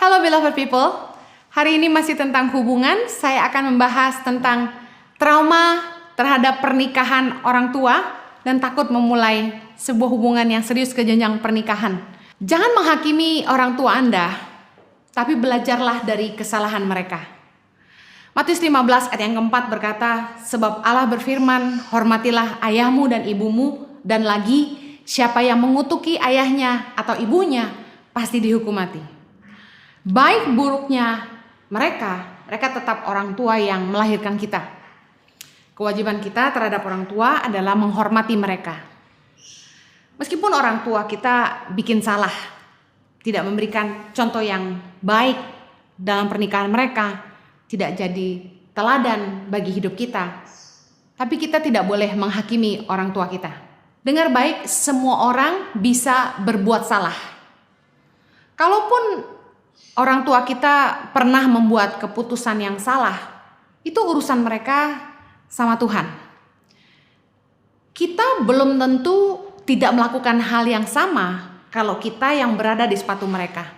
Halo beloved people, hari ini masih tentang hubungan. Saya akan membahas tentang trauma terhadap pernikahan orang tua dan takut memulai sebuah hubungan yang serius ke jenjang pernikahan. Jangan menghakimi orang tua Anda, tapi belajarlah dari kesalahan mereka. Matius 15 ayat yang keempat berkata, sebab Allah berfirman, hormatilah ayahmu dan ibumu, dan lagi siapa yang mengutuki ayahnya atau ibunya pasti dihukum mati. Baik buruknya mereka tetap orang tua yang melahirkan kita. Kewajiban kita terhadap orang tua adalah menghormati mereka. Meskipun orang tua kita bikin salah, tidak memberikan contoh yang baik dalam pernikahan mereka, tidak jadi teladan bagi hidup kita, tapi kita tidak boleh menghakimi orang tua kita. Dengar baik, semua orang bisa berbuat salah. Kalaupun orang tua kita pernah membuat keputusan yang salah, itu urusan mereka sama Tuhan. Kita belum tentu tidak melakukan hal yang sama kalau kita yang berada di sepatu mereka.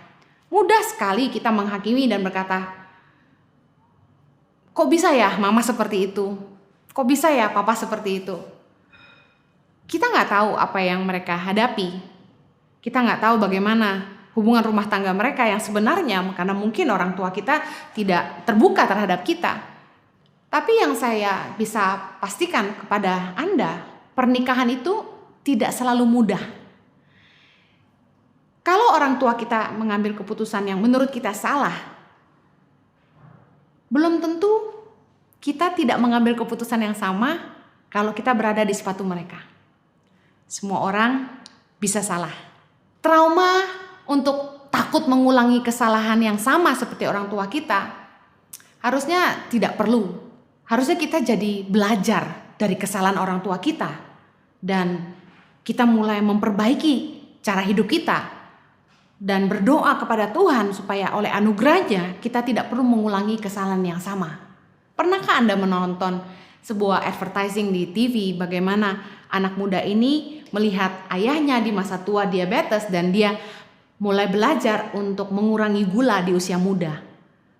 Mudah sekali kita menghakimi dan berkata, kok bisa ya mama seperti itu? Kok bisa ya papa seperti itu? Kita nggak tahu apa yang mereka hadapi. Kita nggak tahu bagaimana hubungan rumah tangga mereka yang sebenarnya, karena mungkin orang tua kita tidak terbuka terhadap kita. Tapi yang saya bisa pastikan kepada Anda, pernikahan itu tidak selalu mudah. Kalau orang tua kita mengambil keputusan yang menurut kita salah, belum tentu kita tidak mengambil keputusan yang sama kalau kita berada di sepatu mereka. Semua orang bisa salah. Trauma untuk takut mengulangi kesalahan yang sama seperti orang tua kita, harusnya tidak perlu. Harusnya kita jadi belajar dari kesalahan orang tua kita, dan kita mulai memperbaiki cara hidup kita, dan berdoa kepada Tuhan supaya oleh anugerahnya kita tidak perlu mengulangi kesalahan yang sama. Pernahkah Anda menonton sebuah advertising di TV bagaimana anak muda ini melihat ayahnya di masa tua diabetes dan dia mulai belajar untuk mengurangi gula di usia muda.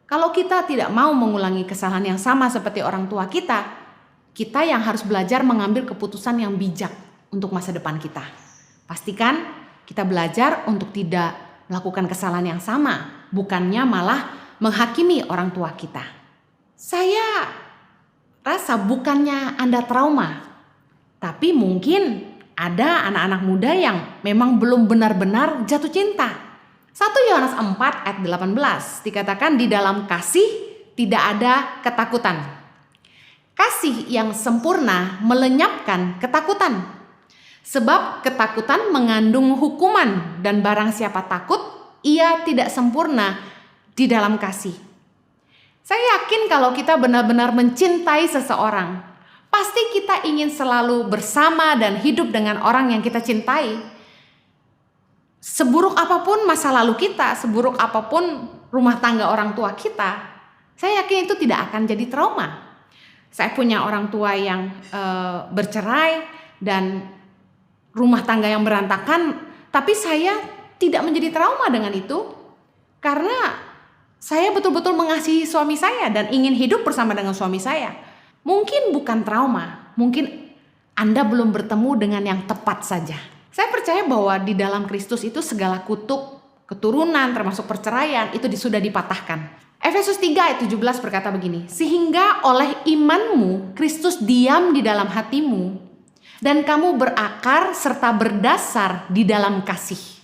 Kalau kita tidak mau mengulangi kesalahan yang sama seperti orang tua kita, kita yang harus belajar mengambil keputusan yang bijak untuk masa depan kita. Pastikan kita belajar untuk tidak melakukan kesalahan yang sama, bukannya malah menghakimi orang tua kita. Saya rasa bukannya Anda trauma, tapi mungkin ada anak-anak muda yang memang belum benar-benar jatuh cinta. 1 Yohanes 4 ayat 18 dikatakan di dalam kasih tidak ada ketakutan. Kasih yang sempurna melenyapkan ketakutan. Sebab ketakutan mengandung hukuman dan barang siapa takut, ia tidak sempurna di dalam kasih. Saya yakin kalau kita benar-benar mencintai seseorang, pasti kita ingin selalu bersama dan hidup dengan orang yang kita cintai. Seburuk apapun masa lalu kita, seburuk apapun rumah tangga orang tua kita, saya yakin itu tidak akan jadi trauma. Saya punya orang tua yang bercerai dan rumah tangga yang berantakan, tapi saya tidak menjadi trauma dengan itu karena saya betul-betul mengasihi suami saya dan ingin hidup bersama dengan suami saya. Mungkin bukan trauma, mungkin Anda belum bertemu dengan yang tepat saja. Saya percaya bahwa di dalam Kristus itu segala kutuk, keturunan, termasuk perceraian, itu sudah dipatahkan. Efesus 3 ayat 17 berkata begini, sehingga oleh imanmu Kristus diam di dalam hatimu, dan kamu berakar serta berdasar di dalam kasih.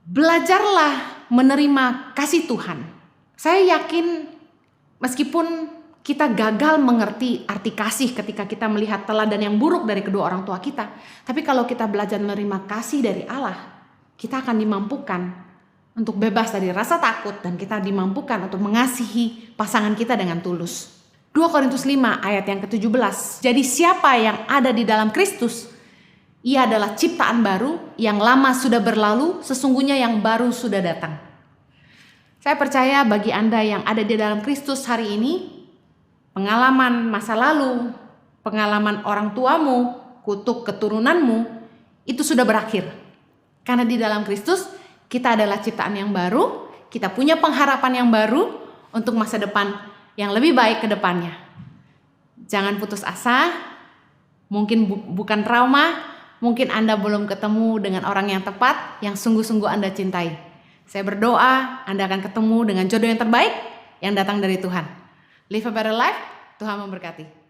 Belajarlah menerima kasih Tuhan. Saya yakin meskipun kita gagal mengerti arti kasih ketika kita melihat teladan yang buruk dari kedua orang tua kita. Tapi kalau kita belajar menerima kasih dari Allah, kita akan dimampukan untuk bebas dari rasa takut dan kita dimampukan untuk mengasihi pasangan kita dengan tulus. 2 Korintus 5 ayat yang ke-17. Jadi siapa yang ada di dalam Kristus, ia adalah ciptaan baru, yang lama sudah berlalu, sesungguhnya yang baru sudah datang. Saya percaya bagi Anda yang ada di dalam Kristus hari ini, pengalaman masa lalu, pengalaman orang tuamu, kutuk keturunanmu, itu sudah berakhir. Karena di dalam Kristus kita adalah ciptaan yang baru, kita punya pengharapan yang baru untuk masa depan yang lebih baik ke depannya. Jangan putus asa, mungkin bukan trauma, mungkin Anda belum ketemu dengan orang yang tepat, yang sungguh-sungguh Anda cintai. Saya berdoa Anda akan ketemu dengan jodoh yang terbaik yang datang dari Tuhan. Live a better life, Tuhan memberkati.